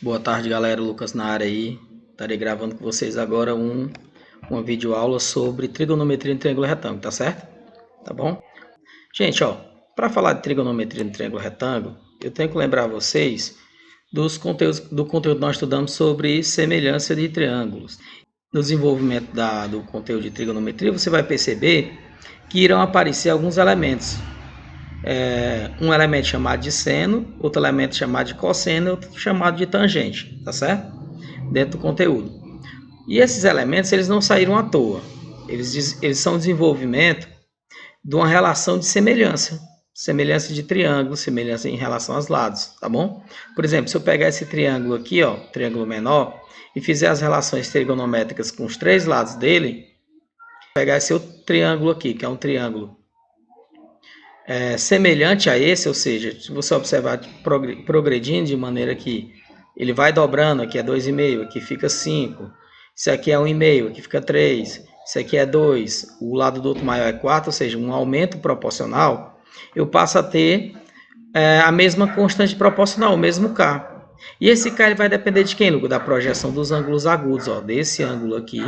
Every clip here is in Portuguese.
Boa tarde, galera. Lucas na área aí. Estarei gravando com vocês agora uma videoaula sobre trigonometria em triângulo retângulo, tá certo? Tá bom? Gente, ó, para falar de trigonometria em triângulo retângulo, eu tenho que lembrar vocês do conteúdo que nós estudamos sobre semelhança de triângulos. No desenvolvimento do conteúdo de trigonometria, você vai perceber que irão aparecer alguns elementos. Um elemento chamado de seno, outro elemento chamado de cosseno, outro chamado de tangente, tá certo? Dentro do conteúdo. E esses elementos, eles não saíram à toa. Eles são desenvolvimento de uma relação de semelhança. Semelhança de triângulo, semelhança em relação aos lados, tá bom? Por exemplo, se eu pegar esse triângulo aqui, ó, triângulo menor, e fizer as relações trigonométricas com os três lados dele, pegar esse outro triângulo aqui, que é um triângulo semelhante a esse, ou seja, se você observar progredindo de maneira que ele vai dobrando, aqui é 2,5, aqui fica 5, isso aqui é 1,5, aqui fica 3, isso aqui é 2, o lado do outro maior é 4, ou seja, um aumento proporcional, eu passo a ter a mesma constante proporcional, o mesmo K. E esse K ele vai depender de quem, Lucas? Da projeção dos ângulos agudos, ó, desse ângulo aqui,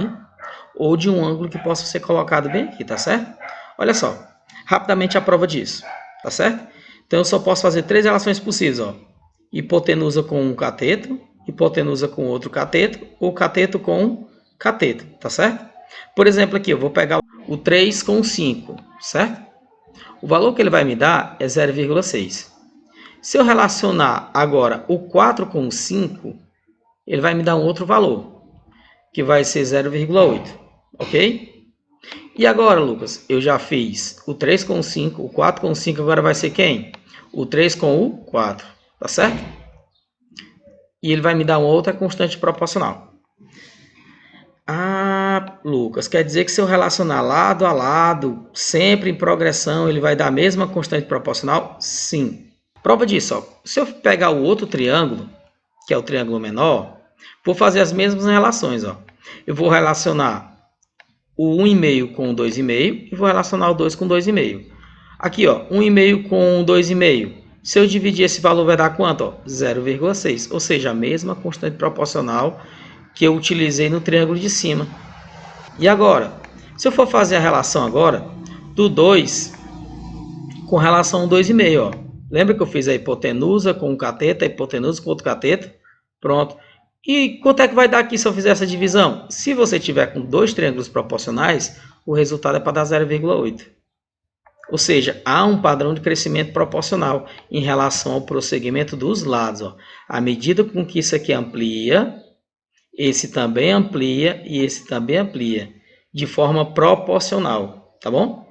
ou de um ângulo que possa ser colocado bem aqui, tá certo? Olha só, rapidamente a prova disso, tá certo? Então eu só posso fazer três relações possíveis, ó. Hipotenusa com um cateto, hipotenusa com outro cateto, ou cateto com cateto, tá certo? Por exemplo, aqui eu vou pegar o 3 com 5, certo? O valor que ele vai me dar é 0,6. Se eu relacionar agora o 4 com o 5, ele vai me dar um outro valor, que vai ser 0,8, ok? E agora, Lucas, eu já fiz o 3 com o 5, o 4 com o 5, agora vai ser quem? O 3 com o 4, tá certo? E ele vai me dar uma outra constante proporcional. Ah, Lucas, quer dizer que se eu relacionar lado a lado, sempre em progressão, ele vai dar a mesma constante proporcional? Sim. Prova disso, ó. Se eu pegar o outro triângulo, que é o triângulo menor, vou fazer as mesmas relações, ó. Eu vou relacionar o 1,5 com o 2,5 e vou relacionar o 2 com 2,5. Aqui, ó, 1,5 com 2,5. Se eu dividir esse valor, vai dar quanto? 0,6, ou seja, a mesma constante proporcional que eu utilizei no triângulo de cima. E agora, se eu for fazer a relação agora do 2 com relação ao 2,5, ó. Lembra que eu fiz a hipotenusa com um cateto, a hipotenusa com outro cateto? Pronto. E quanto é que vai dar aqui se eu fizer essa divisão? Se você tiver com dois triângulos proporcionais, o resultado é para dar 0,8. Ou seja, há um padrão de crescimento proporcional em relação ao prosseguimento dos lados. Ó. À medida com que isso aqui amplia, esse também amplia e esse também amplia, de forma proporcional, tá bom?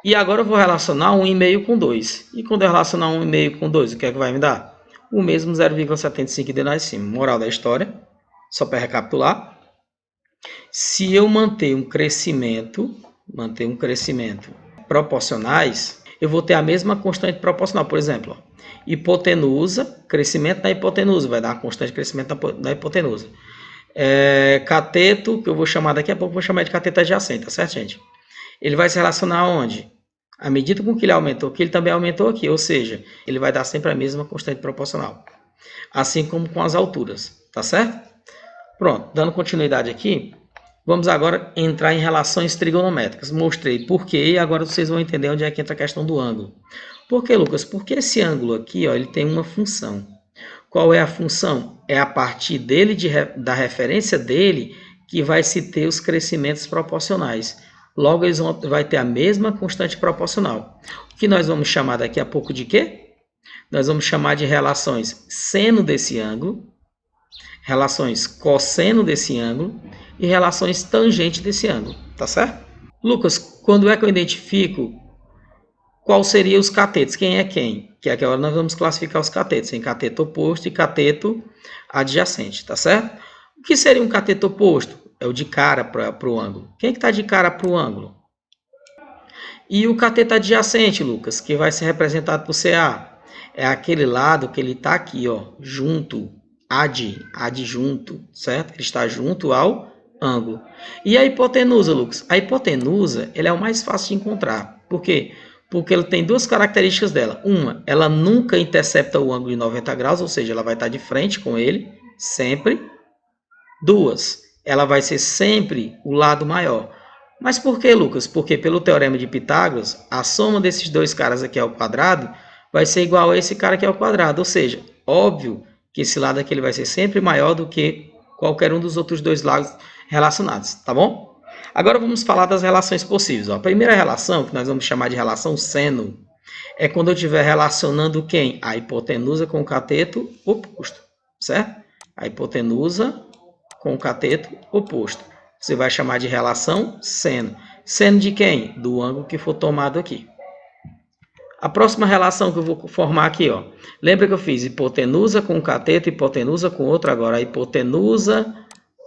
E agora eu vou relacionar 1,5 com 2. E quando eu relacionar 1,5 com 2, o que é que vai me dar? O mesmo 0,75 de lá em cima. Moral da história, só para recapitular. Se eu manter um crescimento proporcionais, eu vou ter a mesma constante proporcional. Por exemplo, ó, hipotenusa, crescimento da hipotenusa, vai dar uma constante de crescimento da hipotenusa. Cateto, que eu vou chamar daqui a pouco, vou chamar de cateto adjacente, tá certo, gente? Ele vai se relacionar aonde? À medida com que ele aumentou aqui, ele também aumentou aqui, ou seja, ele vai dar sempre a mesma constante proporcional. Assim como com as alturas, tá certo? Pronto, dando continuidade aqui, vamos agora entrar em relações trigonométricas. Mostrei por quê e agora vocês vão entender onde é que entra a questão do ângulo. Por quê, Lucas? Porque esse ângulo aqui, ó, ele tem uma função. Qual é a função? É a partir dele, da referência dele, que vai se ter os crescimentos proporcionais. Logo, eles vai ter a mesma constante proporcional. O que nós vamos chamar daqui a pouco de quê? Nós vamos chamar de relações seno desse ângulo, relações cosseno desse ângulo e relações tangente desse ângulo, tá certo? Lucas, quando é que eu identifico qual seriam os catetos? Quem é quem? Que agora nós vamos classificar os catetos em cateto oposto e cateto adjacente, tá certo? O que seria um cateto oposto? É o de cara para o ângulo. Quem é que está de cara para o ângulo? E o cateto adjacente, Lucas, que vai ser representado por CA? É aquele lado que ele está aqui, ó, junto, adjunto, certo? Ele está junto ao ângulo. E a hipotenusa, Lucas? A hipotenusa, ele é o mais fácil de encontrar. Por quê? Porque ela tem duas características dela. Uma, ela nunca intercepta o ângulo de 90 graus, ou seja, ela vai estar de frente com ele, Sempre 2. Ela vai ser sempre o lado maior. Mas por que, Lucas? Porque pelo teorema de Pitágoras, a soma desses dois caras aqui ao quadrado vai ser igual a esse cara aqui ao quadrado. Ou seja, óbvio que esse lado aqui ele vai ser sempre maior do que qualquer um dos outros dois lados relacionados, tá bom? Agora vamos falar das relações possíveis. Ó. A primeira relação, que nós vamos chamar de relação seno, é quando eu estiver relacionando quem? A hipotenusa com o cateto oposto, certo? A hipotenusa com o cateto oposto. Você vai chamar de relação seno. Seno de quem? Do ângulo que for tomado aqui. A próxima relação que eu vou formar aqui, ó. Lembra que eu fiz hipotenusa com cateto, hipotenusa com outro. Agora, a hipotenusa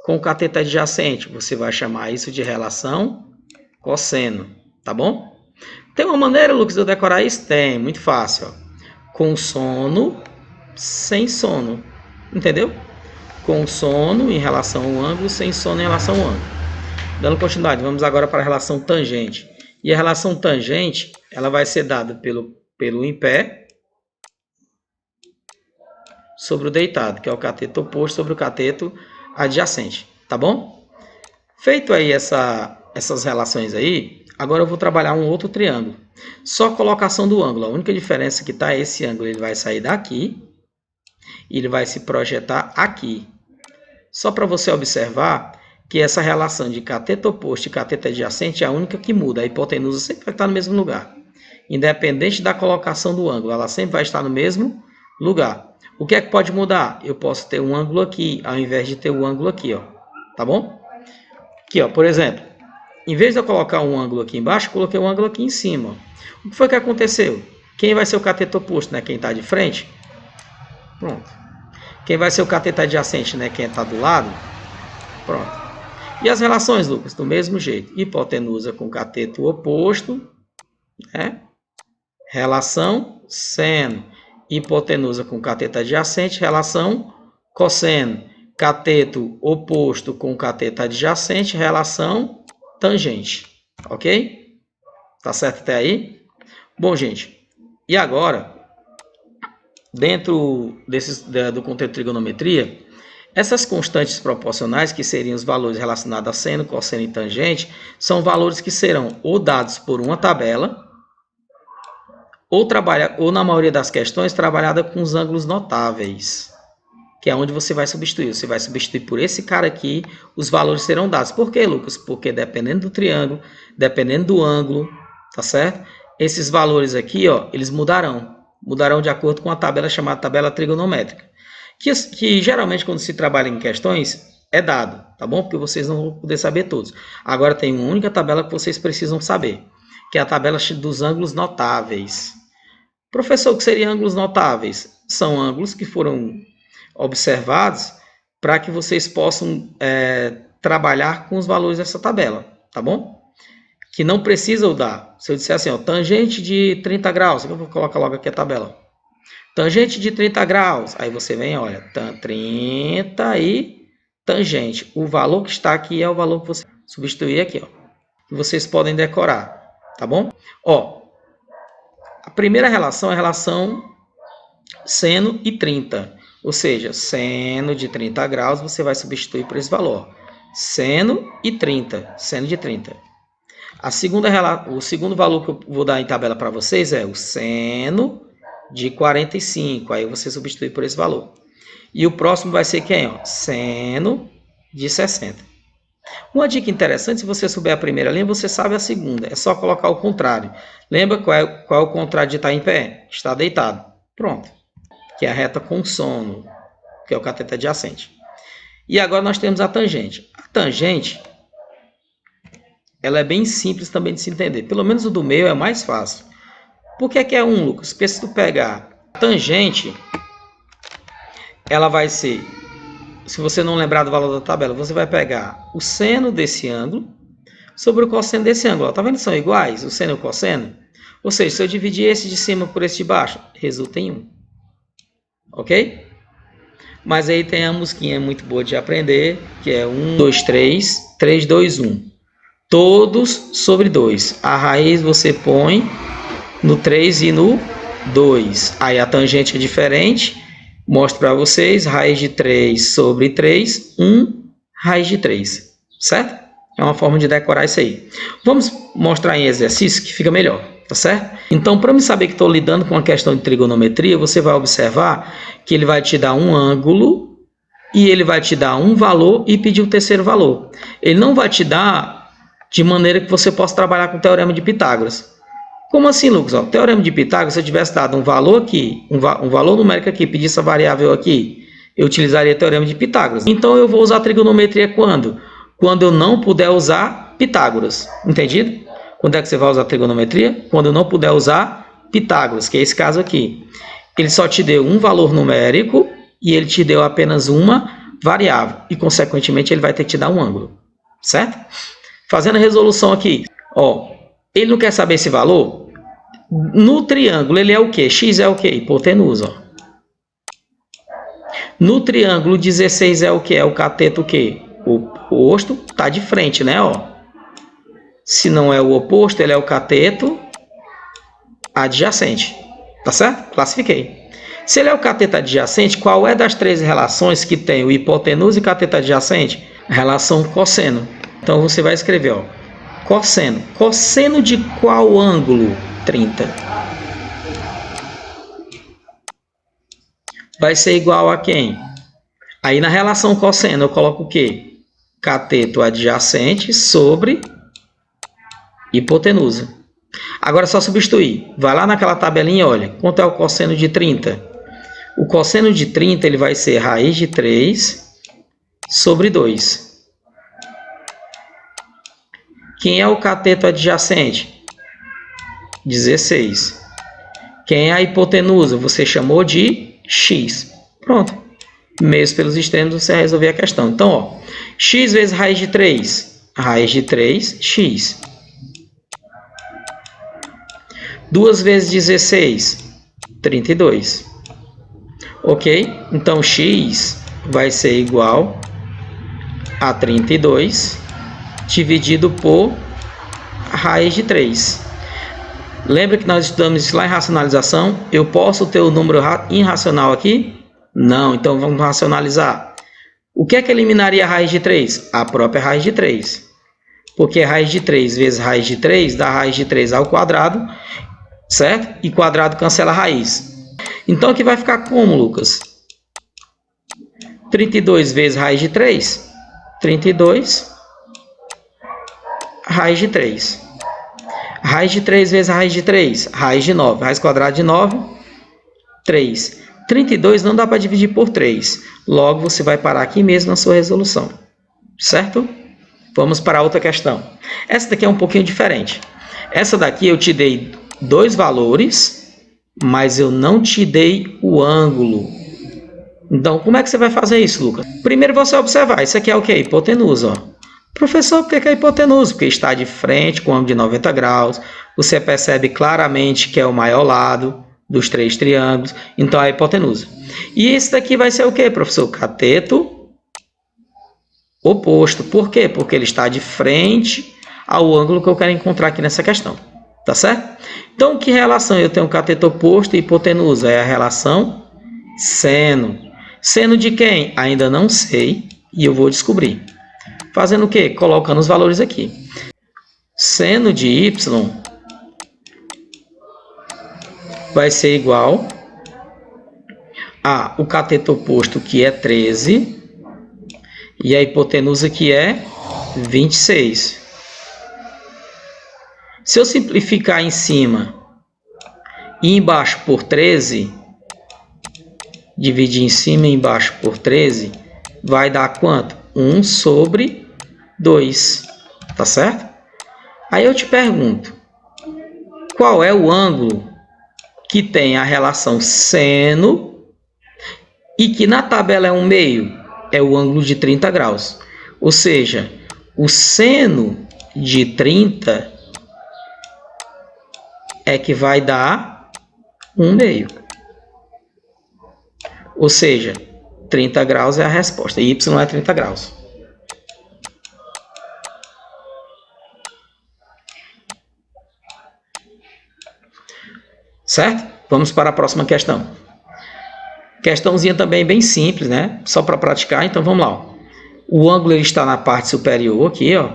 com cateto adjacente. Você vai chamar isso de relação cosseno. Tá bom? Tem uma maneira, Lucas, de eu decorar isso? Tem, muito fácil. Ó. Com sono, sem sono. Entendeu? Com sono em relação ao ângulo, sem sono em relação ao ângulo. Dando continuidade, vamos agora para a relação tangente. E a relação tangente, ela vai ser dada pelo em pé sobre o deitado, que é o cateto oposto sobre o cateto adjacente, tá bom? Feito aí essas relações aí, agora eu vou trabalhar um outro triângulo. Só colocação do ângulo, a única diferença que está é esse ângulo, ele vai sair daqui e ele vai se projetar aqui. Só para você observar que essa relação de cateto oposto e cateto adjacente é a única que muda. A hipotenusa sempre vai estar no mesmo lugar. Independente da colocação do ângulo, ela sempre vai estar no mesmo lugar. O que é que pode mudar? Eu posso ter um ângulo aqui, ao invés de ter o ângulo aqui, ó. Tá bom? Aqui, ó, por exemplo, em vez de eu colocar um ângulo aqui embaixo, eu coloquei um ângulo aqui em cima. Ó. O que foi que aconteceu? Quem vai ser o cateto oposto, né? Quem está de frente? Pronto. Quem vai ser o cateto adjacente, né? Quem está do lado? Pronto. E as relações, Lucas? Do mesmo jeito. Hipotenusa com cateto oposto, né? Relação seno. Hipotenusa com cateto adjacente, relação cosseno. Cateto oposto com cateto adjacente, relação tangente. Ok? Tá certo até aí? Bom, gente, e agora, dentro do conteúdo de trigonometria, essas constantes proporcionais, que seriam os valores relacionados a seno, cosseno e tangente, são valores que serão ou dados por uma tabela, ou na maioria das questões, trabalhada com os ângulos notáveis, que é onde você vai substituir. Você vai substituir por esse cara aqui, os valores serão dados. Por quê, Lucas? Porque dependendo do triângulo, dependendo do ângulo, tá certo? Esses valores aqui, ó, eles mudarão de acordo com a tabela chamada tabela trigonométrica. Que geralmente quando se trabalha em questões é dado, tá bom? Porque vocês não vão poder saber todos. Agora tem uma única tabela que vocês precisam saber, que é a tabela dos ângulos notáveis. Professor, o que seriam ângulos notáveis? São ângulos que foram observados para que vocês possam trabalhar com os valores dessa tabela, tá bom? Que não precisam dar. Se eu disser assim, ó, tangente de 30 graus, eu vou colocar logo aqui a tabela. Tangente de 30 graus, aí você vem, olha, 30 e tangente. O valor que está aqui é o valor que você substituir aqui, ó. Que vocês podem decorar, tá bom? Ó, a primeira relação é a relação seno e 30. Ou seja, seno de 30 graus você vai substituir por esse valor. Seno e 30, seno de 30. O segundo valor que eu vou dar em tabela para vocês é o seno de 45. Aí você substitui por esse valor. E o próximo vai ser quem? Ó? Seno de 60. Uma dica interessante, se você souber a primeira linha, você sabe a segunda. É só colocar o contrário. Lembra qual é o contrário de estar em pé? Está deitado. Pronto. Que é a reta com sono, que é o cateto adjacente. E agora nós temos a tangente. A tangente, ela é bem simples também de se entender. Pelo menos o do meio é mais fácil. Por que é um, Lucas? Porque se tu pegar a tangente, ela vai ser, se você não lembrar do valor da tabela, você vai pegar o seno desse ângulo sobre o cosseno desse ângulo. Tá vendo? São iguais, o seno e o cosseno. Ou seja, se eu dividir esse de cima por esse de baixo, resulta em 1. Ok? Mas aí tem a musiquinha muito boa de aprender, que é 1, 2, 3, 3, 2, 1. Todos sobre 2. A raiz você põe no 3 e no 2. Aí a tangente é diferente, Mostro para vocês, raiz de 3 sobre 3, 1 raiz de 3, certo? É uma forma de decorar isso aí. Vamos mostrar em exercício que fica melhor, tá certo? Então, para me saber que estou lidando com uma questão de trigonometria, você vai observar que ele vai te dar um ângulo e ele vai te dar um valor e pedir o terceiro valor. Ele não vai te dar de maneira que você possa trabalhar com o teorema de Pitágoras. Como assim, Lucas? O teorema de Pitágoras, se eu tivesse dado um valor aqui, um valor numérico aqui, pedisse essa variável aqui, eu utilizaria o teorema de Pitágoras. Então, eu vou usar trigonometria quando? Quando eu não puder usar Pitágoras. Entendido? Quando é que você vai usar trigonometria? Quando eu não puder usar Pitágoras, que é esse caso aqui. Ele só te deu um valor numérico e ele te deu apenas uma variável. E, consequentemente, ele vai ter que te dar um ângulo. Certo? Fazendo a resolução aqui. Ó, ele não quer saber esse valor? No triângulo, ele é o quê? X é o quê? Hipotenusa. Ó. No triângulo, 16 é o quê? É o cateto o quê? O oposto está de frente, né? Ó. Se não é o oposto, ele é o cateto adjacente. Tá certo? Classifiquei. Se ele é o cateto adjacente, qual é das três relações que tem o hipotenusa e cateto adjacente? A relação cosseno. Então, você vai escrever, ó, cosseno. Cosseno de qual ângulo? 30. Vai ser igual a quem? Aí, na relação cosseno, eu coloco o quê? Cateto adjacente sobre hipotenusa. Agora é só substituir. Vai lá naquela tabelinha e olha. Quanto é o cosseno de 30? O cosseno de 30 ele vai ser raiz de 3 sobre 2. Quem é o cateto adjacente? 16. Quem é a hipotenusa? Você chamou de x. Pronto. Meios pelos extremos, você vai resolver a questão. Então, ó, x vezes raiz de 3. Raiz de 3, x. 2 vezes 16, 32. Ok? Então, x vai ser igual a 32 dividido por raiz de 3. Lembra que nós estudamos isso lá em racionalização? Eu posso ter o número irracional aqui? Não, então vamos racionalizar. O que é que eliminaria a raiz de 3? A própria raiz de 3. Porque raiz de 3 vezes raiz de 3 dá raiz de 3 ao quadrado, certo? E quadrado cancela a raiz. Então, aqui vai ficar como, Lucas? 32 vezes raiz de 3? 32 raiz de 3. Raiz de 3 vezes raiz de 3? Raiz de 9. Raiz quadrada de 9, 3. 32 não dá para dividir por 3. Logo, você vai parar aqui mesmo na sua resolução. Certo? Vamos para outra questão. Essa daqui é um pouquinho diferente. Essa daqui eu te dei dois valores, mas eu não te dei o ângulo. Então, como é que você vai fazer isso, Lucas? Primeiro você observar. Isso aqui é o quê? Hipotenusa. Ó. Professor, por que é hipotenusa? Porque está de frente com ângulo de 90 graus. Você percebe claramente que é o maior lado dos três triângulos. Então, é a hipotenusa. E esse daqui vai ser o quê, professor? Cateto oposto. Por quê? Porque ele está de frente ao ângulo que eu quero encontrar aqui nessa questão. Tá certo? Então, que relação eu tenho cateto oposto e hipotenusa? É a relação seno. Seno de quem? Ainda não sei e eu vou descobrir. Fazendo o quê? Colocando os valores aqui. Seno de y vai ser igual a o cateto oposto, que é 13, e a hipotenusa, que é 26. Se eu simplificar em cima e embaixo por 13, dividir em cima e embaixo por 13, vai dar quanto? 1 sobre 2. Tá certo? Aí eu te pergunto, qual é o ângulo que tem a relação seno e que na tabela é 1/2? É o ângulo de 30 graus. Ou seja, o seno de 30 é que vai dar 1/2. Ou seja, 30 graus é a resposta. Y é 30 graus. Certo? Vamos para a próxima questão. Questãozinha também bem simples, né? Só para praticar, então vamos lá. Ó. O ângulo ele está na parte superior aqui, ó.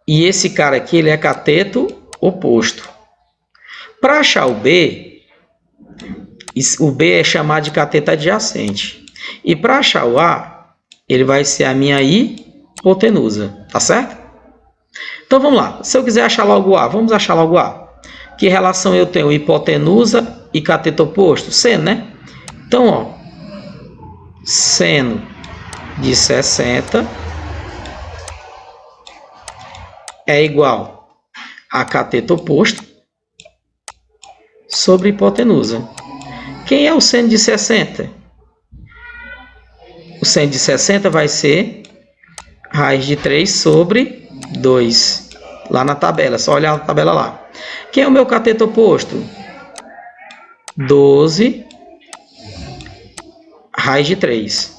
E esse cara aqui, ele é cateto oposto. Para achar o B é chamado de cateto adjacente. E para achar o A, ele vai ser a minha hipotenusa, tá certo? Então vamos lá. Se eu quiser achar logo o A, vamos achar logo o A. Que relação eu tenho? Hipotenusa e cateto oposto? Seno, né? Então, ó, seno de 60 é igual a cateto oposto sobre hipotenusa. Quem é o seno de 60? O seno de 60 vai ser raiz de 3 sobre 2. Lá na tabela, só olhar a tabela lá. Quem é o meu cateto oposto? 12 raiz de 3.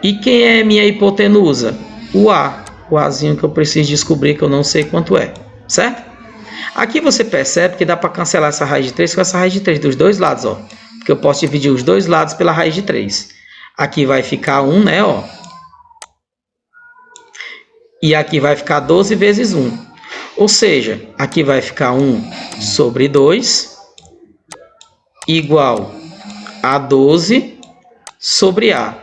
E quem é minha hipotenusa? O A. O Azinho que eu preciso descobrir, que eu não sei quanto é. Certo? Aqui você percebe que dá para cancelar essa raiz de 3 com essa raiz de 3 dos dois lados, ó. Porque eu posso dividir os dois lados pela raiz de 3. Aqui vai ficar 1, né, ó. E aqui vai ficar 12 vezes 1. Ou seja, aqui vai ficar 1 sobre 2 igual a 12 sobre A.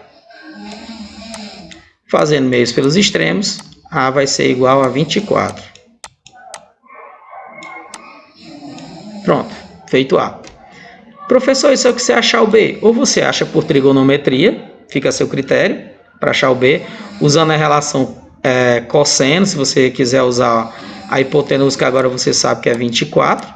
Fazendo meios pelos extremos, A vai ser igual a 24. Pronto, feito A. Professor, isso é o que você achar o B. Ou você acha por trigonometria, fica a seu critério, para achar o B, usando a relação cosseno, se você quiser usar a hipotenusa, que agora você sabe que é 24.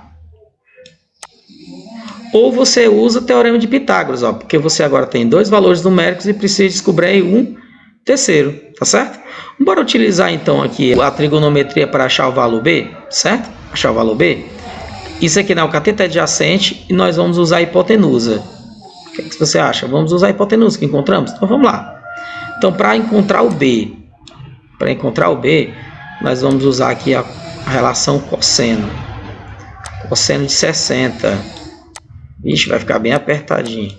Ou você usa o teorema de Pitágoras, ó, porque você agora tem dois valores numéricos e precisa descobrir um terceiro, tá certo? Bora utilizar então aqui a trigonometria para achar o valor B, certo? Achar o valor B. Isso aqui não é o cateto adjacente e nós vamos usar a hipotenusa. O que você acha? Vamos usar a hipotenusa que encontramos? Então vamos lá. Então para encontrar o B, nós vamos usar aqui a relação cosseno. Cosseno de 60. Ixi, vai ficar bem apertadinho.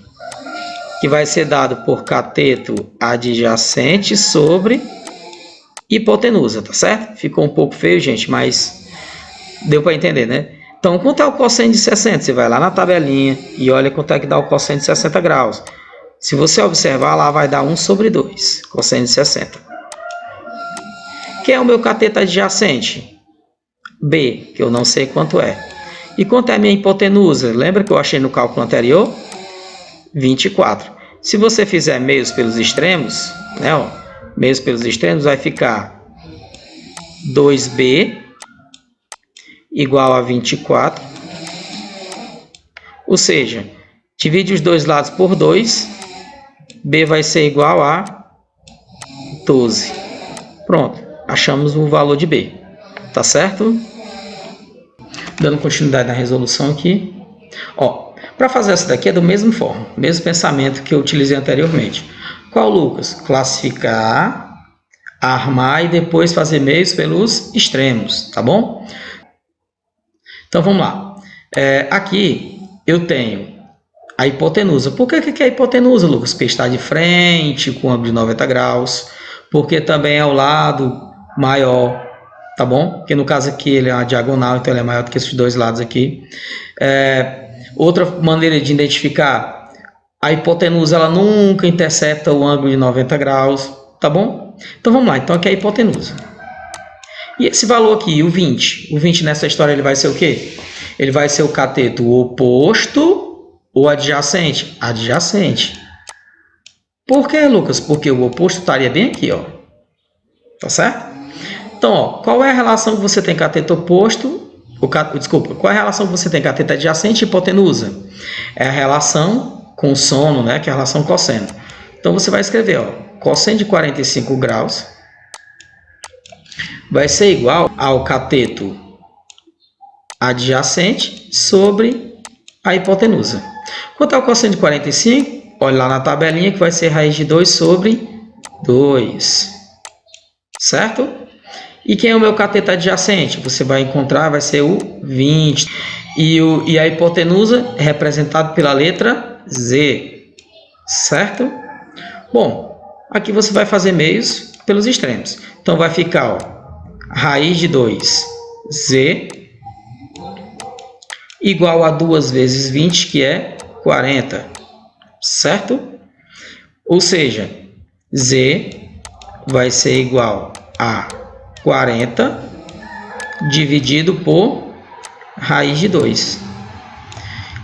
Que vai ser dado por cateto adjacente sobre hipotenusa, tá certo? Ficou um pouco feio, gente, mas deu para entender, né? Então, quanto é o cosseno de 60? Você vai lá na tabelinha e olha quanto é que dá o cosseno de 60 graus. Se você observar, lá vai dar 1 sobre 2, cosseno de 60. Quem é o meu cateto adjacente? B, que eu não sei quanto é. E quanto é a minha hipotenusa? Lembra que eu achei no cálculo anterior? 24. Se você fizer meios pelos extremos, né, ó, meios pelos extremos, vai ficar 2B igual a 24. Ou seja, divide os dois lados por 2, B vai ser igual a 12. Pronto, achamos o valor de B. Tá certo? Dando continuidade na resolução aqui. Ó, para fazer essa daqui é do mesmo forma, mesmo pensamento que eu utilizei anteriormente. Qual, Lucas? Classificar, armar e depois fazer meios pelos extremos, tá bom? Então vamos lá. Aqui eu tenho a hipotenusa. Por que é a hipotenusa, Lucas? Porque está de frente, com ângulo de 90 graus. Porque também é o lado maior, tá bom? Porque no caso aqui ele é uma diagonal, então ele é maior do que esses dois lados aqui. Outra maneira de identificar, a hipotenusa ela nunca intercepta o ângulo de 90 graus, tá bom? Então vamos lá, então aqui é a hipotenusa. E esse valor aqui, o 20. O 20 nessa história ele vai ser o quê? Ele vai ser o cateto oposto ou adjacente? Adjacente. Por que, Lucas? Porque o oposto estaria bem aqui, ó. Tá certo? Então, ó, qual é a relação que você tem cateto oposto? Qual é a relação que você tem cateto adjacente e hipotenusa? É a relação com sono, né? Que é a relação cosseno. Então você vai escrever, ó, cosseno de 45 graus vai ser igual ao cateto adjacente sobre a hipotenusa. Quanto é o cosseno de 45? Olha lá na tabelinha que vai ser raiz de 2 sobre 2. Certo? E quem é o meu cateto adjacente? Você vai encontrar, vai ser o 20. E a hipotenusa é representada pela letra Z. certo? Bom, aqui você vai fazer meios pelos extremos. Então, vai ficar, ó, raiz de 2z igual a 2 vezes 20, que é 40, certo? Ou seja, z vai ser igual a 40 dividido por raiz de 2.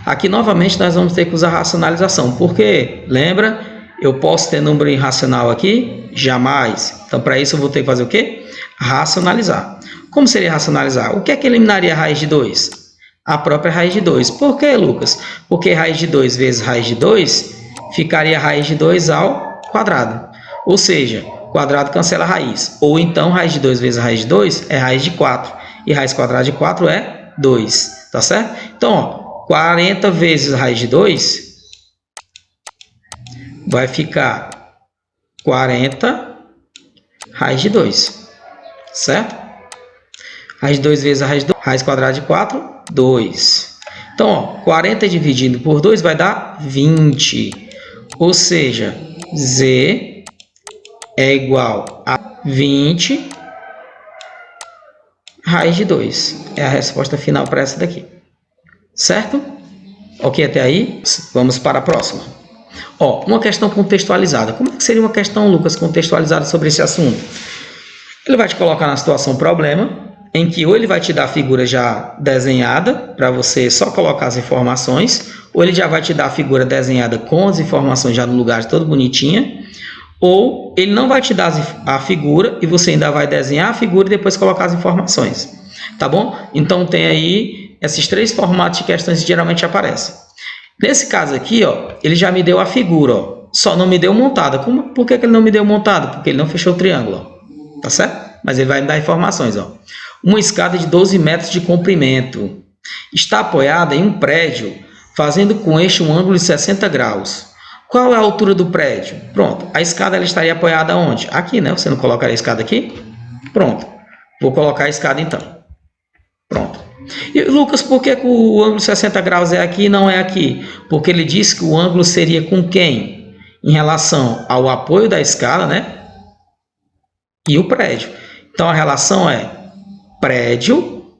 Aqui, novamente, nós vamos ter que usar racionalização. Por quê? Lembra? Eu posso ter número irracional aqui? Jamais. Então, para isso, eu vou ter que fazer o quê? Racionalizar. Como seria racionalizar? O que é que eliminaria a raiz de 2? A própria raiz de 2. Por quê, Lucas? Porque raiz de 2 vezes raiz de 2 ficaria raiz de 2 ao quadrado. Ou seja, quadrado cancela a raiz. Ou então, raiz de 2 vezes raiz de 2 é raiz de 4. E raiz quadrada de 4 é 2. Tá certo? Então, ó, 40 vezes raiz de 2 vai ficar 40 raiz de 2. Certo? Raiz de 2 vezes a raiz de 2, raiz quadrada de 4, 2. Então, ó, 40 dividido por 2 vai dar 20. Ou seja, z é igual a 20 raiz de 2. É a resposta final para essa daqui. Certo? Ok até aí? Vamos para a próxima. Ó, uma questão contextualizada. Como é que seria uma questão, Lucas, contextualizada sobre esse assunto? Ele vai te colocar na situação problema, em que ou ele vai te dar a figura já desenhada, para você só colocar as informações, ou ele já vai te dar a figura desenhada com as informações já no lugar todo bonitinha, ou ele não vai te dar a figura e você ainda vai desenhar a figura e depois colocar as informações. Tá bom? Então tem aí esses 3 formatos de questões que geralmente aparecem. Nesse caso aqui, ó, ele já me deu a figura, ó, só não me deu montada. Por que ele não me deu montada? Porque ele não fechou o triângulo, ó, tá certo? Mas ele vai me dar informações, ó. Uma escada de 12 metros de comprimento está apoiada em um prédio, fazendo com este um ângulo de 60 graus. Qual é a altura do prédio? Pronto, a escada ela estaria apoiada onde? Aqui, né? Você não colocaria a escada aqui? Pronto, vou colocar a escada então. Pronto. E, Lucas, por que o ângulo 60 graus é aqui e não é aqui? Porque ele disse que o ângulo seria com quem? Em relação ao apoio da escada, né? E o prédio. Então, a relação é prédio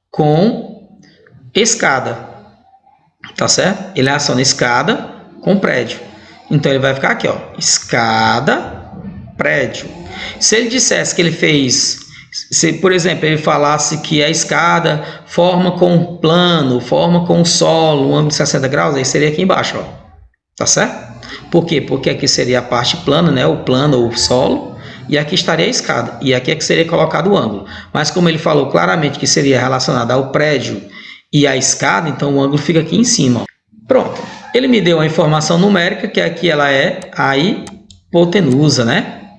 com escada. Tá certo? Ele relaciona escada com prédio. Então, ele vai ficar aqui, ó. Escada, prédio. Se ele dissesse que ele fez... Se, por exemplo, ele falasse que a escada forma com um plano, forma com um solo, um ângulo de 60 graus, aí seria aqui embaixo, ó. Tá certo? Por quê? Porque aqui seria a parte plana, né? O plano ou o solo, e aqui estaria a escada, e aqui é que seria colocado o ângulo. Mas como ele falou claramente que seria relacionado ao prédio e à escada, então o ângulo fica aqui em cima, ó. Pronto. Ele me deu a informação numérica, que aqui ela é a hipotenusa, né?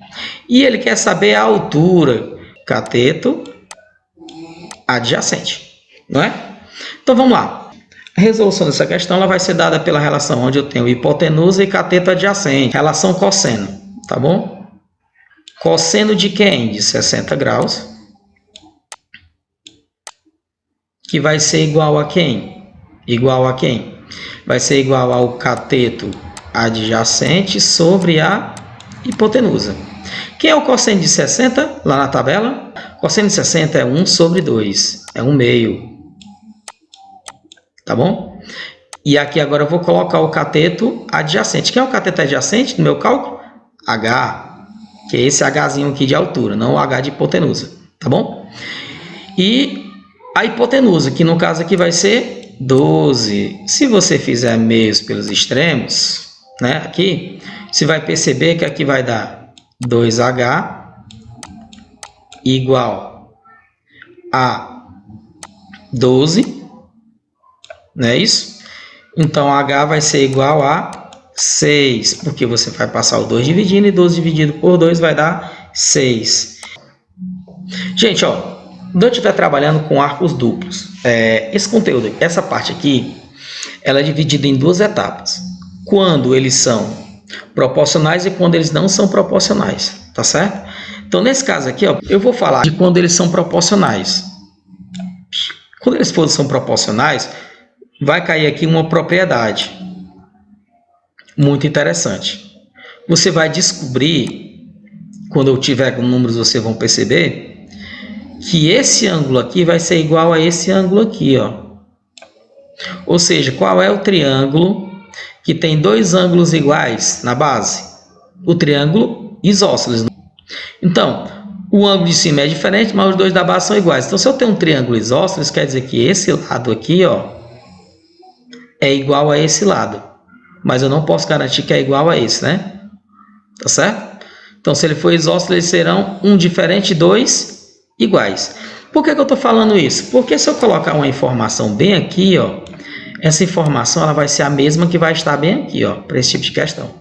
E ele quer saber a altura, cateto adjacente, não é? Então vamos lá. A resolução dessa questão ela vai ser dada pela relação onde eu tenho hipotenusa e cateto adjacente. Relação cosseno, tá bom? Cosseno de quem? De 60 graus. Que vai ser igual a quem? Igual a quem? Vai ser igual ao cateto adjacente sobre a hipotenusa. Quem é o cosseno de 60? Lá na tabela. Cosseno de 60 é 1 sobre 2. É 1 meio. Tá bom? E aqui agora eu vou colocar o cateto adjacente. Quem é o cateto adjacente no meu cálculo? H. Que é esse Hzinho aqui de altura, não o H de hipotenusa. Tá bom? E a hipotenusa, que no caso aqui vai ser 12. Se você fizer meios pelos extremos, né? Aqui, você vai perceber que aqui vai dar 2H igual a 12, não é isso? Então, H vai ser igual a 6, porque você vai passar o 2 dividindo, e 12 dividido por 2 vai dar 6. Gente, ó, quando eu estiver trabalhando com arcos duplos, esse conteúdo, essa parte aqui, ela é dividida em 2 etapas. Quando eles são proporcionais e quando eles não são proporcionais, tá certo? Então, nesse caso aqui, ó, eu vou falar de quando eles são proporcionais. Quando eles são proporcionais, vai cair aqui uma propriedade. Muito interessante. Você vai descobrir, quando eu tiver com números, vocês vão perceber, que esse ângulo aqui vai ser igual a esse ângulo aqui, ó. Ou seja, qual é o triângulo que tem dois ângulos iguais na base? O triângulo isósceles. Então, o ângulo de cima é diferente, mas os dois da base são iguais. Então, se eu tenho um triângulo isósceles, quer dizer que esse lado aqui, ó, é igual a esse lado. Mas eu não posso garantir que é igual a esse, né? Tá certo? Então, se ele for isósceles, eles serão um diferente e dois iguais. Por que eu estou falando isso? Porque se eu colocar uma informação bem aqui, ó, essa informação ela vai ser a mesma que vai estar bem aqui, ó, para esse tipo de questão.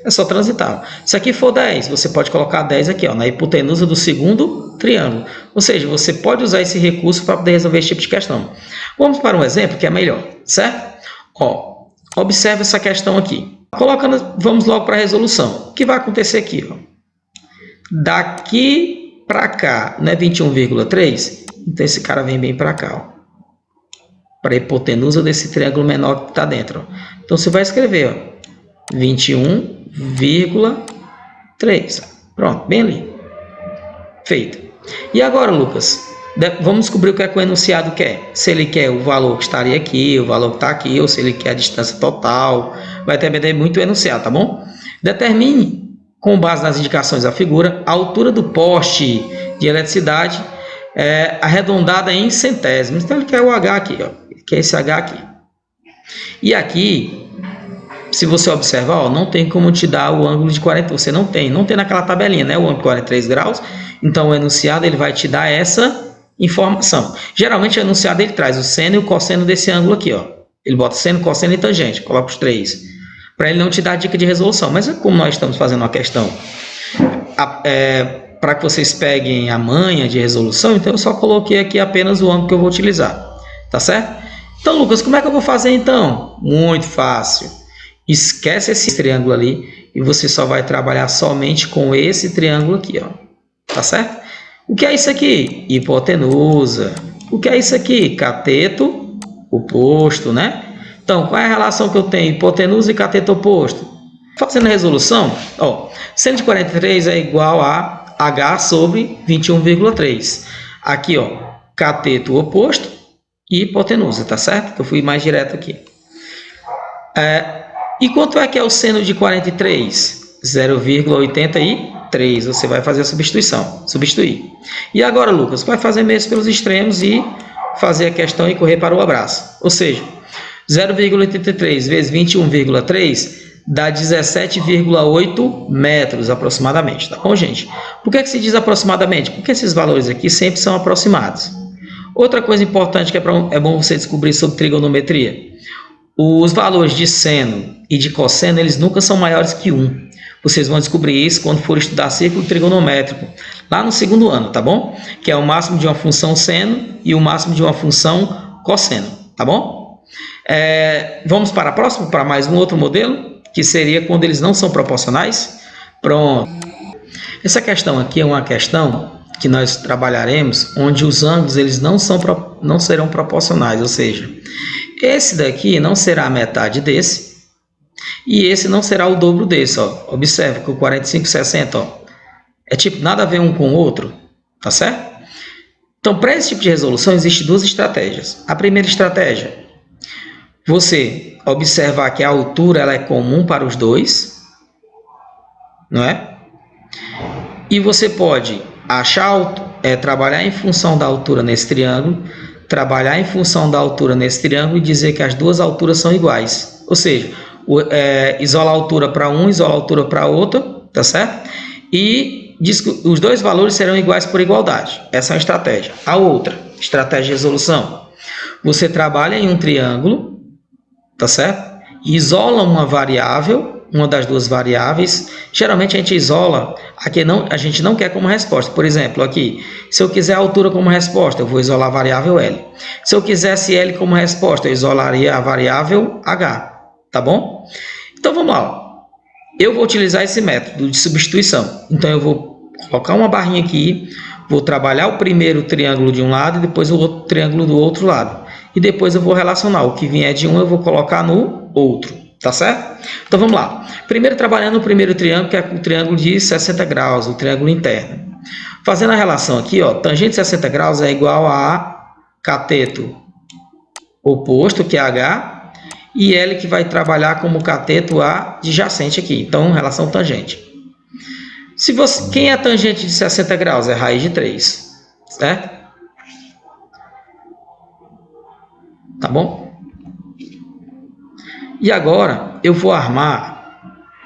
É só transitar. Se aqui for 10, você pode colocar 10 aqui, ó, na hipotenusa do segundo triângulo. Ou seja, você pode usar esse recurso para poder resolver esse tipo de questão. Vamos para um exemplo que é melhor, certo? Ó, observe essa questão aqui. Vamos logo para a resolução. O que vai acontecer aqui? Ó? Daqui para cá, não é 21,3? Então, esse cara vem bem para cá, ó, para a hipotenusa desse triângulo menor que está dentro. Ó. Então, você vai escrever 21,3. Pronto, bem ali. Feito. E agora, Lucas, vamos descobrir o que é que o enunciado quer. Se ele quer o valor que estaria aqui, o valor que está aqui, ou se ele quer a distância total. Vai depender muito do enunciado, tá bom? Determine, com base nas indicações da figura, a altura do poste de eletricidade arredondada em centésimos. Então, ele quer o H aqui, ó. Que é esse H aqui. E aqui, se você observar, ó, não tem como te dar o ângulo de 40. Você não tem naquela tabelinha, né? O ângulo de 43 graus. Então, o enunciado ele vai te dar essa informação. Geralmente, o enunciado ele traz o seno e o cosseno desse ângulo aqui, ó. Ele bota seno, cosseno e tangente. Coloca os três. Para ele não te dar dica de resolução. Mas como nós estamos fazendo uma questão para que vocês peguem a manha de resolução, então eu só coloquei aqui apenas o ângulo que eu vou utilizar. Tá certo? Então, Lucas, como é que eu vou fazer então? Muito fácil. Esquece esse triângulo ali e você só vai trabalhar somente com esse triângulo aqui, ó. Tá certo? O que é isso aqui? Hipotenusa. O que é isso aqui? Cateto oposto, né? Então, qual é a relação que eu tenho? Hipotenusa e cateto oposto. Fazendo a resolução, ó, seno de 43 é igual a H sobre 21,3. Aqui, ó, cateto oposto e hipotenusa, tá certo? Eu fui mais direto aqui. E quanto é que é o seno de 43? 0,83. Você vai fazer a substituição. Substituir. E agora, Lucas, vai fazer mesmo pelos extremos e fazer a questão e correr para o abraço. Ou seja, 0,83 vezes 21,3 dá 17,8 metros aproximadamente. Tá bom, gente? Por que se diz aproximadamente? Porque esses valores aqui sempre são aproximados. Outra coisa importante que é bom você descobrir sobre trigonometria. Os valores de seno e de cosseno, eles nunca são maiores que 1. Vocês vão descobrir isso quando for estudar círculo trigonométrico, lá no segundo ano, tá bom? Que é o máximo de uma função seno e o máximo de uma função cosseno, tá bom? Vamos para a próxima, para mais um outro modelo, que seria quando eles não são proporcionais. Pronto. Essa questão aqui é uma questão que nós trabalharemos, onde os ângulos eles não serão proporcionais, ou seja, esse daqui não será a metade desse, e esse não será o dobro desse, ó. Observe que o 45 e 60, ó, é tipo nada a ver um com o outro, tá certo? Então, para esse tipo de resolução, existem duas estratégias. A primeira estratégia, você observar que a altura ela é comum para os dois, não é? E você pode trabalhar em função da altura nesse triângulo, trabalhar em função da altura nesse triângulo e dizer que as duas alturas são iguais. Ou seja, isola a altura para um, isola a altura para outro, tá certo? E diz que os dois valores serão iguais por igualdade. Essa é uma estratégia. A outra, estratégia de resolução. Você trabalha em um triângulo, tá certo? Isola uma variável, uma das duas variáveis. Geralmente a gente isola a gente não quer como resposta. Por exemplo, aqui, se eu quiser a altura como resposta, eu vou isolar a variável L. Se eu quisesse L como resposta, eu isolaria a variável H. Tá bom? Então vamos lá. Eu vou utilizar esse método de substituição. Então eu vou colocar uma barrinha aqui, vou trabalhar o primeiro triângulo de um lado e depois o outro triângulo do outro lado. E depois eu vou relacionar. O que vier de um eu vou colocar no outro. Tá certo? Então vamos lá. Primeiro trabalhando o primeiro triângulo, que é o triângulo de 60 graus, o triângulo interno. Fazendo a relação aqui, ó, tangente de 60 graus é igual a cateto oposto, que é H, e L que vai trabalhar como cateto adjacente aqui. Então, relação tangente. Quem é tangente de 60 graus? É raiz de 3, certo? Tá bom? E agora eu vou armar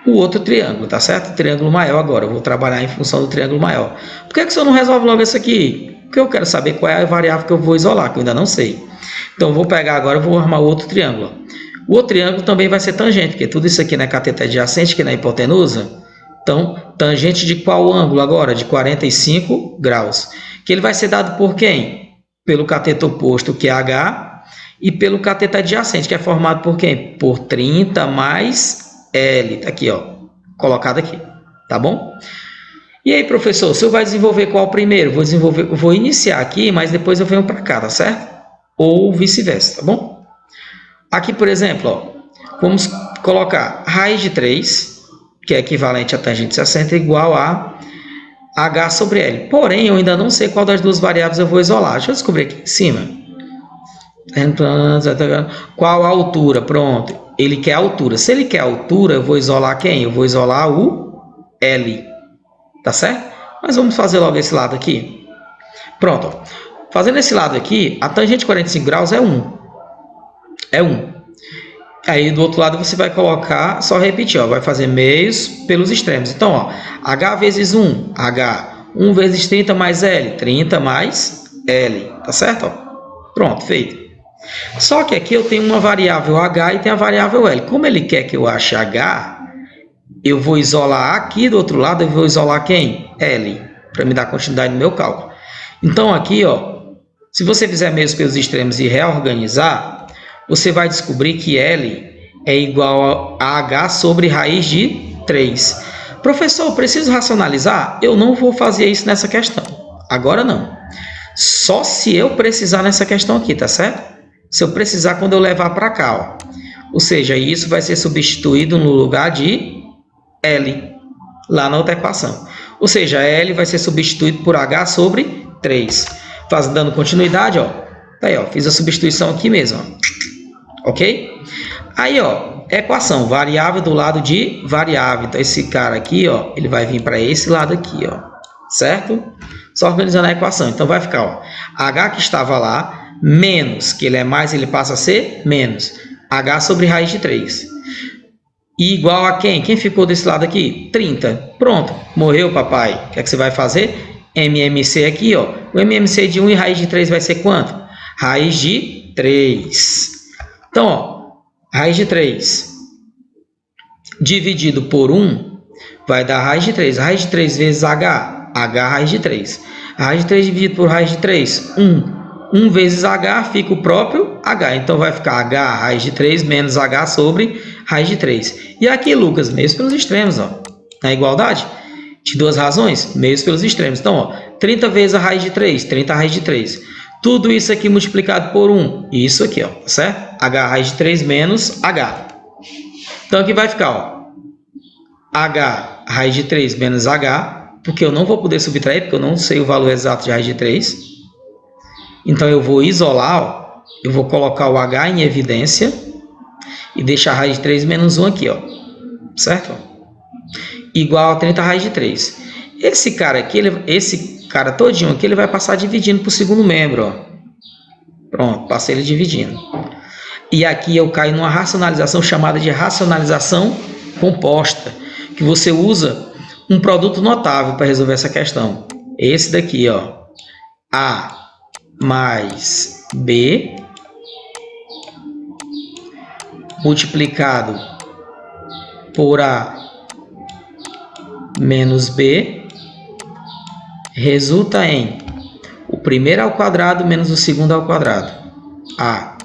o outro triângulo, tá certo? O triângulo maior agora. Eu vou trabalhar em função do triângulo maior. Por que você não resolve logo isso aqui? Porque eu quero saber qual é a variável que eu vou isolar, que eu ainda não sei. Então, eu vou pegar agora e vou armar o outro triângulo. O outro triângulo também vai ser tangente, porque tudo isso aqui não é cateto adjacente, que não é hipotenusa. Então, tangente de qual ângulo agora? De 45 graus. Que ele vai ser dado por quem? Pelo cateto oposto, que é H, e pelo cateto adjacente, que é formado por quem? Por 30 mais L. Tá aqui, ó, colocado aqui. Tá bom? E aí, professor, o senhor vai desenvolver qual primeiro? Vou iniciar aqui, mas depois eu venho para cá, tá certo? Ou vice-versa, tá bom? Aqui, por exemplo, ó, vamos colocar raiz de 3, que é equivalente a tangente de 60, igual a H sobre L. Porém, eu ainda não sei qual das duas variáveis eu vou isolar. Deixa eu descobrir aqui em cima. Qual a altura? Pronto. Ele quer a altura. Se ele quer a altura, eu vou isolar quem? Eu vou isolar o L. Tá certo? Mas vamos fazer logo esse lado aqui. Pronto. Ó. Fazendo esse lado aqui, a tangente de 45 graus é 1. É 1. Aí do outro lado você vai colocar, só repetir, ó, vai fazer meios pelos extremos. Então, ó, H vezes 1, H. 1 vezes 30 mais L, 30 mais L. Tá certo? Ó? Pronto, feito. Só que aqui eu tenho uma variável H e tem a variável L. Como ele quer que eu ache H, eu vou isolar aqui do outro lado, eu vou isolar quem? L, para me dar continuidade no meu cálculo. Então aqui, ó, se você fizer meios pelos extremos e reorganizar, você vai descobrir que L é igual a H sobre raiz de 3. Professor, preciso racionalizar? Eu não vou fazer isso nessa questão. Agora não. Só se eu precisar nessa questão aqui, tá certo? Se eu precisar quando eu levar para cá, ó. Ou seja, isso vai ser substituído no lugar de L, lá na outra equação. Ou seja, L vai ser substituído por H sobre 3. Dando continuidade, ó. Tá aí, ó. Fiz a substituição aqui mesmo, ó. Ok? Aí, ó, equação, variável do lado de variável. Então, esse cara aqui, ó, ele vai vir para esse lado aqui, ó. Certo? Só organizando a equação. Então, vai ficar, ó, H que estava lá, menos, que ele é mais, ele passa a ser menos. H sobre raiz de 3. E igual a quem? Quem ficou desse lado aqui? 30. Pronto. Morreu, papai. O que é que você vai fazer? MMC aqui, ó. O MMC de 1 e raiz de 3 vai ser quanto? Raiz de 3. Então, ó, raiz de 3 dividido por 1 vai dar raiz de 3. Raiz de 3 vezes H. H raiz de 3. Raiz de 3 dividido por raiz de 3. 1. 1 vezes H fica o próprio H. Então, vai ficar H raiz de 3 menos H sobre raiz de 3. E aqui, Lucas, meios pelos extremos, ó. Na igualdade de duas razões, meios pelos extremos. Então, ó, 30 vezes a raiz de 3, 30 raiz de 3. Tudo isso aqui multiplicado por 1. Isso aqui, ó, certo? H raiz de 3 menos H. Então, aqui vai ficar, ó, H raiz de 3 menos H, porque eu não vou poder subtrair, porque eu não sei o valor exato de raiz de 3. Então, eu vou isolar, ó, eu vou colocar o H em evidência e deixar a raiz de 3 menos 1 aqui, ó, certo? Igual a 30 raiz de 3. Esse cara aqui, esse cara todinho aqui, ele vai passar dividindo para o segundo membro, ó. Pronto, passei ele dividindo. E aqui eu caio numa racionalização chamada de racionalização composta, que você usa um produto notável para resolver essa questão. Esse daqui, ó, A mais B multiplicado por A menos B resulta em o primeiro ao quadrado menos o segundo ao quadrado. A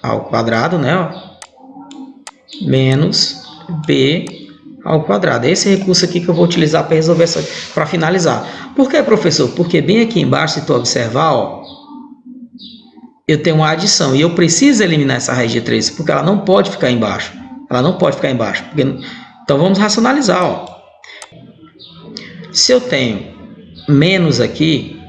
ao quadrado, né? Ó, menos B ao quadrado. É esse recurso aqui que eu vou utilizar para resolver essa, para finalizar. Por que, professor? Porque bem aqui embaixo, se tu observar, ó, eu tenho uma adição e eu preciso eliminar essa raiz de 3, porque ela não pode ficar embaixo. Ela não pode ficar embaixo. Então vamos racionalizar. Ó. Se eu tenho menos aqui,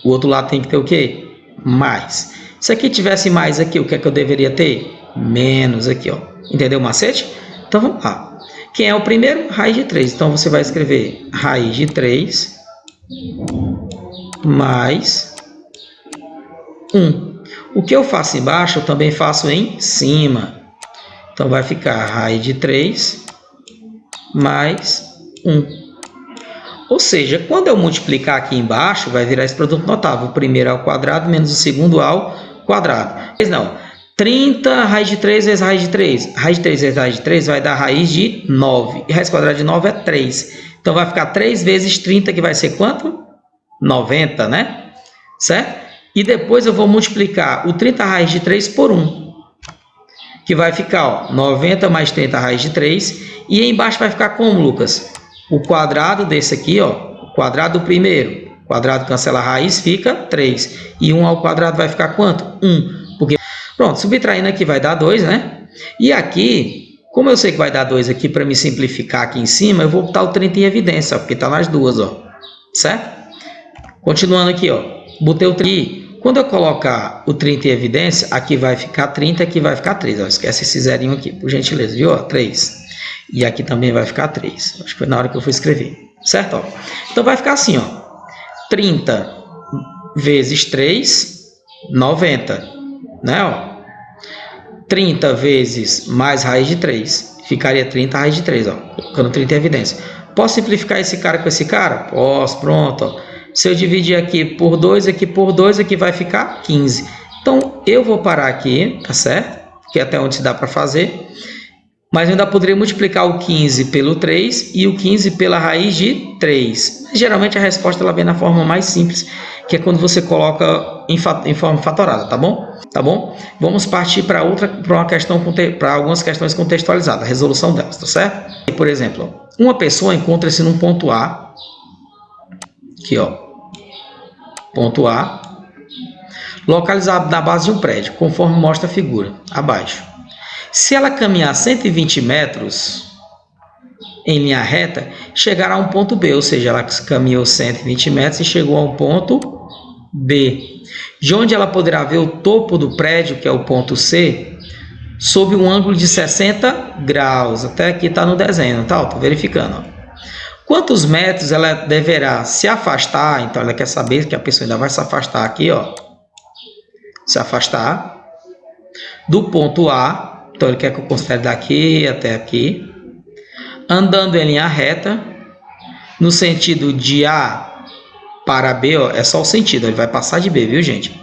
o outro lado tem que ter o quê? Mais. Se aqui tivesse mais aqui, o que é que eu deveria ter? Menos aqui, ó. Entendeu o macete? Então vamos lá. Quem é o primeiro? Raiz de 3. Então você vai escrever raiz de 3 mais 1. O que eu faço embaixo, eu também faço em cima. Então vai ficar raiz de 3 mais 1. Ou seja, quando eu multiplicar aqui embaixo, vai virar esse produto notável. O primeiro ao quadrado menos o segundo ao quadrado. Mas não, 30 raiz de 3 vezes raiz de 3. Raiz de 3 vezes raiz de 3 vai dar raiz de 9. E raiz quadrada de 9 é 3. Então vai ficar 3 vezes 30, que vai ser quanto? 90, né? Certo? E depois eu vou multiplicar o 30 raiz de 3 por 1. Que vai ficar, ó, 90 mais 30 raiz de 3. E aí embaixo vai ficar como, Lucas? O quadrado desse aqui, ó, o quadrado do primeiro, o quadrado cancela a raiz, fica 3. E 1 ao quadrado vai ficar quanto? 1. Porque, pronto, subtraindo aqui vai dar 2, né? E aqui, como eu sei que vai dar 2 aqui, para me simplificar aqui em cima, eu vou botar o 30 em evidência, ó, porque está nas duas, ó. Certo? Continuando aqui, ó, botei o 30. Quando eu colocar o 30 em evidência, aqui vai ficar 30, aqui vai ficar 3. Ó, esquece esse zerinho aqui, por gentileza, viu? Ó, 3. E aqui também vai ficar 3. Acho que foi na hora que eu fui escrever. Certo? Ó. Então vai ficar assim, ó. 30 vezes 3, 90. Né? Ó. 30 vezes mais raiz de 3. Ficaria 30 raiz de 3. Ó. Colocando 30 em evidência. Posso simplificar esse cara com esse cara? Posso. Pronto. Ó. Se eu dividir aqui por 2, aqui por 2, aqui vai ficar 15. Então eu vou parar aqui, tá certo? Que é até onde se dá para fazer. Mas eu ainda poderia multiplicar o 15 pelo 3 e o 15 pela raiz de 3. Mas, geralmente a resposta ela vem na forma mais simples, que é quando você coloca em forma fatorada, tá bom? Tá bom? Vamos partir para algumas questões contextualizadas, a resolução delas, tá certo? E, por exemplo, uma pessoa encontra-se num ponto A, aqui ó, ponto A, localizado na base de um prédio, conforme mostra a figura abaixo. Se ela caminhar 120 metros em linha reta, chegará a um ponto B, ou seja, ela caminhou 120 metros e chegou a um ponto B, de onde ela poderá ver o topo do prédio, que é o ponto C, sob um ângulo de 60 graus. Até aqui está no desenho, tá? Estou verificando. Ó. Quantos metros ela deverá se afastar? Então, ela quer saber que a pessoa ainda vai se afastar aqui, ó, se afastar do ponto A. Então, ele quer que eu considere daqui até aqui, andando em linha reta, no sentido de A para B, ó, é só o sentido, ele vai passar de B, viu, gente?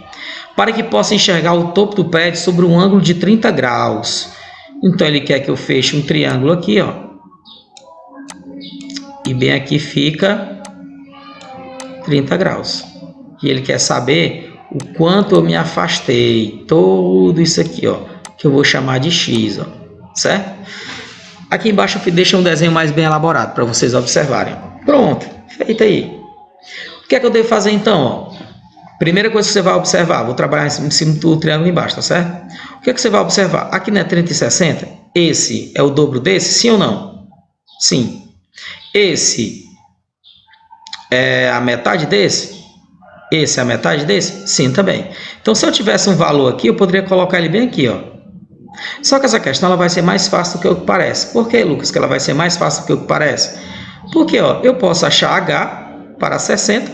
Para que possa enxergar o topo do prédio sobre um ângulo de 30 graus. Então, ele quer que eu feche um triângulo aqui, ó. E bem aqui fica 30 graus. E ele quer saber o quanto eu me afastei. Tudo isso aqui, ó, que eu vou chamar de X, ó, certo? Aqui embaixo eu deixo um desenho mais bem elaborado para vocês observarem. Pronto, feito aí. O que é que eu devo fazer então? Ó? Primeira coisa que você vai observar, vou trabalhar em cima do triângulo embaixo, tá certo? O que é que você vai observar? Aqui não é 30 e 60? Esse é o dobro desse? Sim ou não? Sim. Esse é a metade desse? Esse é a metade desse? Sim, também. Então, se eu tivesse um valor aqui, eu poderia colocar ele bem aqui, ó. Só que essa questão ela vai ser mais fácil do que o que parece. Por que, Lucas, que ela vai ser mais fácil do que o que parece? Porque, ó, eu posso achar H para 60,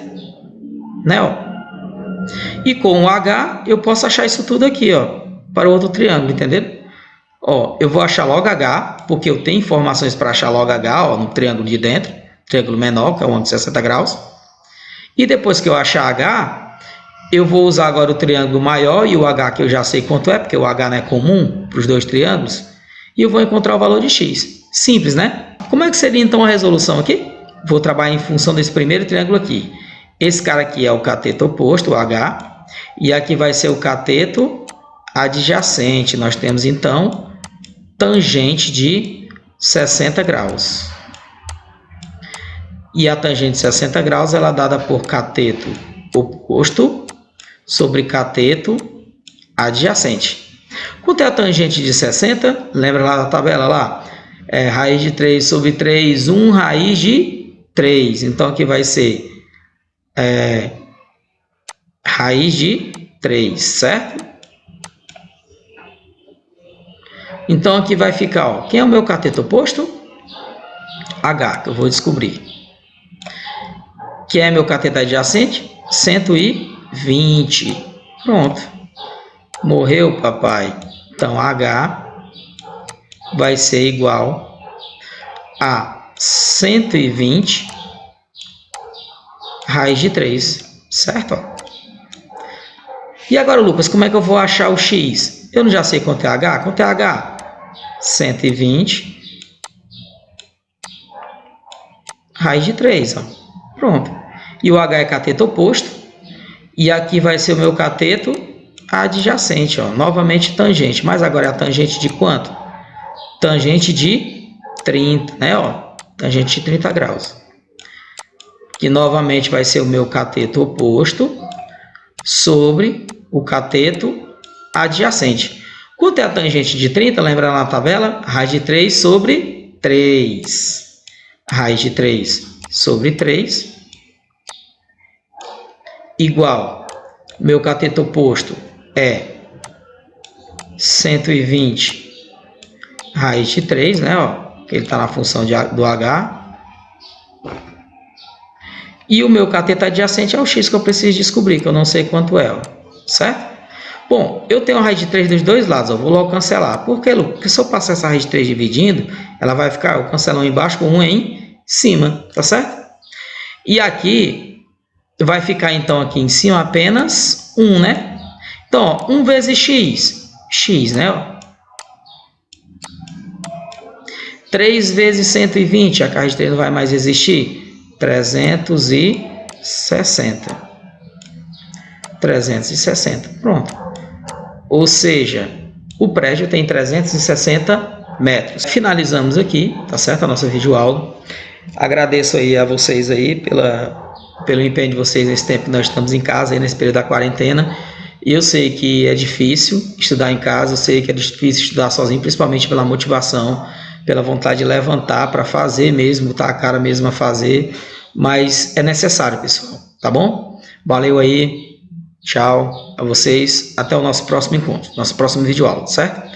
né, ó. E com o H, eu posso achar isso tudo aqui, ó, para o outro triângulo, entendeu? Ó, eu vou achar logo H, porque eu tenho informações para achar logo H, ó, no triângulo de dentro, triângulo menor, que é o ângulo de 60 graus. E depois que eu achar H, eu vou usar agora o triângulo maior e o H que eu já sei quanto é, porque o H não é comum para os dois triângulos, e eu vou encontrar o valor de X. Simples, né? Como é que seria então a resolução aqui? Vou trabalhar em função desse primeiro triângulo aqui. Esse cara aqui é o cateto oposto, o H, e aqui vai ser o cateto adjacente. Nós temos então tangente de 60 graus. E a tangente de 60 graus ela é dada por cateto oposto sobre cateto adjacente. Quanto é a tangente de 60? Lembra lá da tabela lá? Raiz de 3 sobre 3, 1 raiz de 3. Então, aqui vai ser raiz de 3, certo? Então, aqui vai ficar, ó, quem é o meu cateto oposto? H, que eu vou descobrir. Que é meu cateto adjacente? 120. Pronto. Morreu, papai. Então, H vai ser igual a 120 raiz de 3, certo? E agora, Lucas, como é que eu vou achar o x? Eu não já sei quanto é H? Quanto é H? 120 raiz de 3, ó. Pronto. E o H é cateto oposto. E aqui vai ser o meu cateto adjacente, ó. Novamente tangente. Mas agora é a tangente de quanto? Tangente de 30, né? Ó. Tangente de 30 graus. Que novamente vai ser o meu cateto oposto sobre o cateto adjacente. Quanto é a tangente de 30? Lembra lá na tabela? Raiz de 3 sobre 3. Raiz de 3 sobre 3 igual, meu cateto oposto é 120 raiz de 3, né? Ó, que ele está na função do H. E o meu cateto adjacente é o x que eu preciso descobrir, que eu não sei quanto é, ó, certo? Bom, eu tenho a raiz de 3 dos dois lados, eu vou logo cancelar. Por quê, Lu? Porque se eu passar essa raiz de 3 dividindo, ela vai ficar o cancelão embaixo com 1 em cima, tá certo? E aqui vai ficar então aqui em cima apenas 1, né? Então, ó, 1 vezes x, né? Ó. 3 vezes 120, a raiz de 3 não vai mais existir. 360. 360, pronto. Ou seja, o prédio tem 360 metros. Finalizamos aqui, tá certo? A nossa videoaula. Agradeço aí a vocês aí pelo empenho de vocês nesse tempo que nós estamos em casa, aí nesse período da quarentena. Eu sei que é difícil estudar em casa, eu sei que é difícil estudar sozinho, principalmente pela motivação, pela vontade de levantar para fazer mesmo, botar a cara mesmo a fazer, mas é necessário, pessoal, tá bom? Valeu aí, tchau a vocês, até o nosso próximo encontro, nosso próximo vídeo aula, certo?